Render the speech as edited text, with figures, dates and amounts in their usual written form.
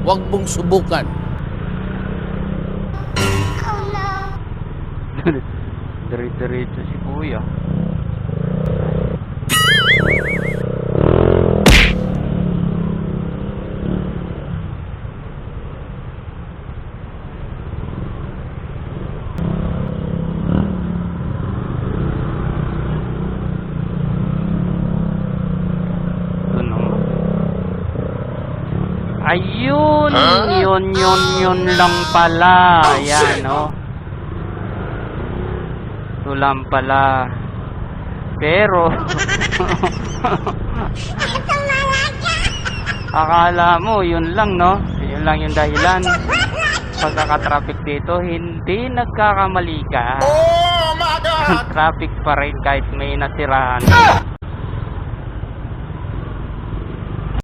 Huwag mong subukan. Diretso si kuya. Ayun, yun lang pala. Ayan, oh. Ito lang pala. Pero, akala mo, yun lang, no? Yun lang yung dahilan. Pagkaka-traffic dito, hindi nagkakamali ka. Oh my God! Traffic pa rin kahit may nasirahan.